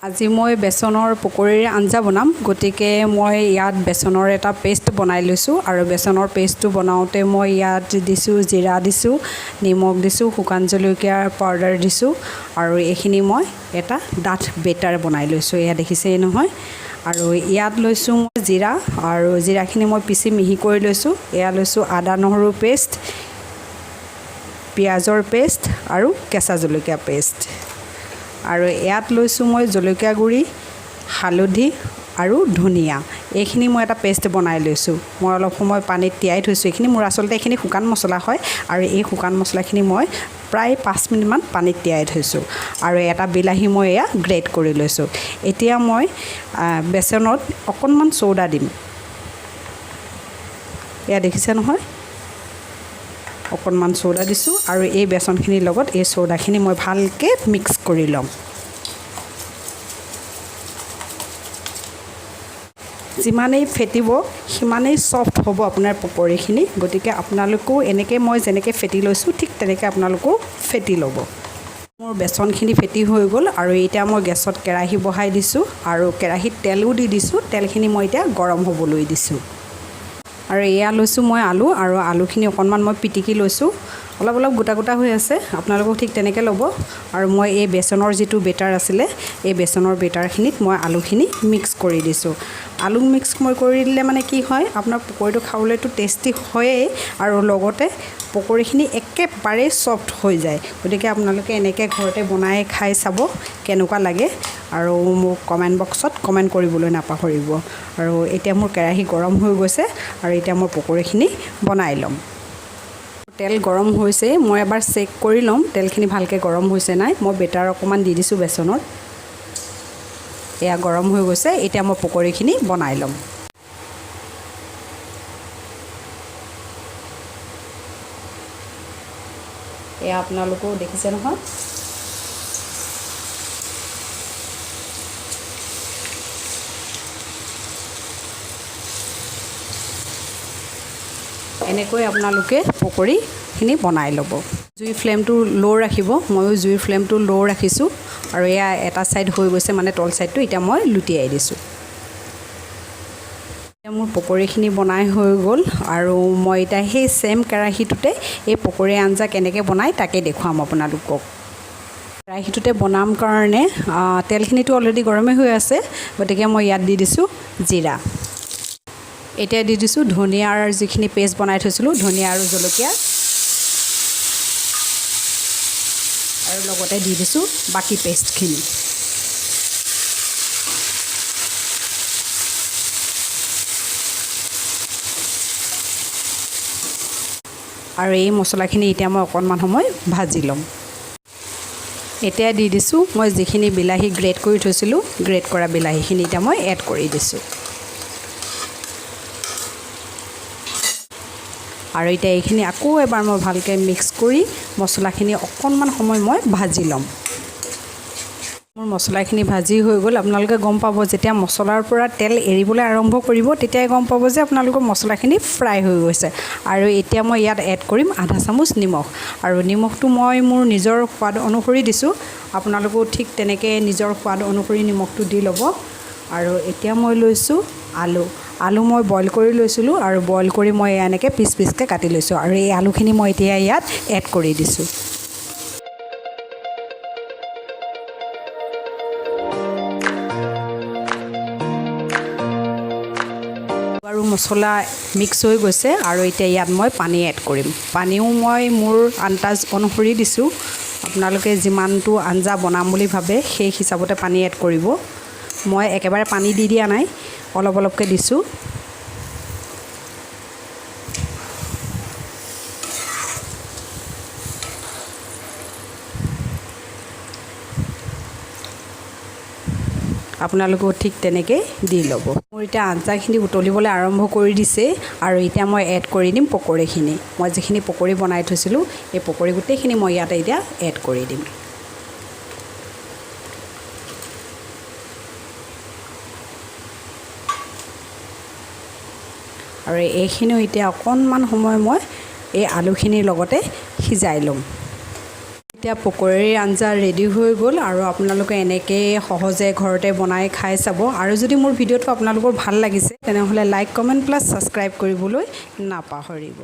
আজি মই বেসনৰ পকৰীৰ আঞ্জা বনাম গতিকে মই ইয়াত বেসনৰ এটা পেষ্ট বনাই লৈছো আৰু বেসনৰ পেষ্টটো বনাওতে মই ইয়াত দিছো জিৰা দিছো নিমখ দিছো শুকান জলকীয়াৰ পাউডাৰ দিছো আৰু এইখিনি মই এটা ডাঠ বেটাৰ বনাই লৈছো এয়া দেখিছেই নহয় আৰু ইয়াত লৈছো মই জিৰা আৰু জিৰাখিনি মই পিছি মিহি কৰি লৈছো এয়া লৈছো আদা নহৰু পেষ্ট পিয়াজৰ পেষ্ট আৰু কেঁচা জলকীয়া পেষ্ট আৰু ইয়াত লৈছো মই জলকীয়া গুৰি হালধি আৰু ধনিয়া এইখিনি মই এটা পেষ্ট বনাই লৈছো মই অলপ সময় পানীত তিয়াই থৈছো এইখিনি মোৰ আসলতে এইখিনি শুকান মছলা হয় আৰু এই শুকান মছলাখিনি মই প্ৰায় 5 মিনিট মান পানীত তিয়াই থৈছো আৰু এটা বিলাহী মই এয়া গ্ৰেট কৰি লৈছো এতিয়া মই বেসনত অকণমান সোডা দিম এয়া দেখিছে নহয় অকণমান সোডা দিছো আৰু এই বেসনখিনিৰ লগত এই সোডাখিনি মই ভালকে মিক্স কৰি লম যিমানেই ফেটিব সিমানেই সফট হ'ব আপোনাৰ পকৰীখিনি গতিকে আপোনালোকও এনেকৈ মই যেনেকৈ ফেটি লৈছো ঠিক তেনেকৈ আপোনালোকও ফেটি ল'ব মোৰ বেসনখিনি ফেটি হৈ গ'ল আৰু এতিয়া মই গেছত কেৰাহী বহাই দিছো আৰু কেৰাহীত তেলও দি দিছো তেলখিনি মই এতিয়া গৰম হ'বলৈ দিছো আৰু এয়া লৈছো মই আলু আৰু আলুখিনি অকণমান মই পিটিকি লৈছো অলপ অলপ গোটা গোটা হৈ আছে আপোনালোকক ঠিক তেনেকৈ ল'ব আৰু মই এই বেসনৰ যিটো বেটাৰ আছিলে এই বেসনৰ বেটাৰখিনিত মই আলুখিনি মিক্স কৰি দিছো আলু মিক্স মই কৰি দিলে মানে কি হয় আপোনাৰ পকৰীটো খাবলৈতো টেষ্টি হয়েই আৰু লগতে পকৰীখিনি একেবাৰে সফট হৈ যায় গতিকে আপোনালোকে এনেকৈ ঘৰতে বনাই খাই চাব কেনেকুৱা লাগে আৰু মোক কমেন্ট বক্সত কমেন্ট কৰিবলৈ নাপাহৰিব আৰু এতিয়া মোৰ কেৰাহী গৰম হৈ গৈছে আৰু এতিয়া মই পকৰীখিনি বনাই ল'ম তেল গৰম হৈছে মই এবাৰ চেক কৰি ল'ম তেলখিনি ভালকৈ গৰম হৈছে নাই মই বেটাৰ অকমান দি দিছো বেসনত এয়া গৰম হৈ গৈছে এতিয়া মই পকৰীখিনি বনাই ল'ম এয়া আপোনালোকো দেখিছে নহয় এনেকৈ আপোনালোকে পকৰীখিনি বনাই ল'ব জুই ফ্লেমটো লো ৰাখিব ময়ো জুই ফ্লেমটো লো ৰাখিছো আৰু এয়া এটা সাইড হৈ গৈছে মানে তল সাইডটো এতিয়া মই লুটিয়াই দিছো এতিয়া মোৰ পকৰীখিনি বনাই হৈ গ'ল আৰু মই এতিয়া সেই সেম কেৰাহীটোতে এই পকৰী আঞ্জা কেনেকৈ বনাই তাকে দেখুৱাম আপোনালোকক কেৰাহীটোতে বনাম কাৰণে তেলখিনিটো অলৰেডি গৰমে হৈ আছে গতিকে মই ইয়াত দি দিছো জিৰা এতিয়া দি দিছো ধনিয়াৰ যিখিনি পেষ্ট বনাই থৈছিলো ধনিয়া আৰু জলকীয়া আৰু লগতে দি দিছো বাকি পেষ্টখিনি আৰু এই মছলাখিনি এতিয়া মই অকণমান সময় ভাজি ল'ম এতিয়া দি দিছো মই যিখিনি বিলাহী গ্ৰেট কৰি থৈছিলো গ্ৰেট কৰা বিলাহীখিনি এতিয়া মই এড কৰি দিছো আৰু এতিয়া এইখিনি আকৌ এবাৰ মই ভালকৈ মিক্স কৰি মছলাখিনি অকণমান সময় মই ভাজি ল'ম মোৰ মছলাখিনি ভাজি হৈ গ'ল আপোনালোকে গম পাব যেতিয়া মছলাৰ পৰা তেল এৰিবলৈ আৰম্ভ কৰিব তেতিয়াই গম পাব যে আপোনালোকৰ মছলাখিনি ফ্ৰাই হৈ গৈছে আৰু এতিয়া মই ইয়াত এড কৰিম আধা চামুচ নিমখ আৰু নিমখটো মই মোৰ নিজৰ সোৱাদ অনুসৰি দিছো আপোনালোকেও ঠিক তেনেকৈ নিজৰ সোৱাদ অনুসৰি নিমখটো দি ল'ব আৰু এতিয়া মই লৈছো আলু মই বইল কৰি লৈছিলো আৰু বইল কৰি মই এনেকৈ পিচ পিচকৈ কাটি লৈছো আৰু এই আলুখিনি মই এতিয়া ইয়াত এড কৰি দিছো আৰু মছলা মিক্স হৈ গৈছে আৰু এতিয়া ইয়াত মই পানী এড কৰিম পানীও মই মোৰ আন্দাজ অনুসৰি দিছো আপোনালোকে যিমানটো আঞ্জা বনাম বুলি ভাবে সেই হিচাপতে পানী এড কৰিব মই একেবাৰে পানী দি দিয়া নাই অলপ অলপকৈ দিছো আপোনালোকে ঠিক তেনেকৈ দি ল'ব মোৰ এতিয়া আঞ্জাখিনি উতলিবলৈ আৰম্ভ কৰি দিছে আৰু এতিয়া মই এড কৰি দিম পকৰীখিনি মই যিখিনি পকৰী বনাই থৈছিলো এই পকৰী গোটেইখিনি মই ইয়াতে এতিয়া এড কৰি দিম আৰু এইখিনিও এতিয়া অকণমান সময় মই এই আলুখিনিৰ লগতে সিজাই ল'ম এতিয়া পকৰীৰ আঞ্জা ৰেডি হৈ গ'ল আৰু আপোনালোকে এনেকৈ সহজে ঘৰতে বনাই খাই চাব আৰু যদি মোৰ ভিডিঅ'টো আপোনালোকৰ ভাল লাগিছে তেনেহ'লে লাইক কমেণ্ট প্লাছ ছাবস্ক্ৰাইব কৰিবলৈ নাপাহৰিব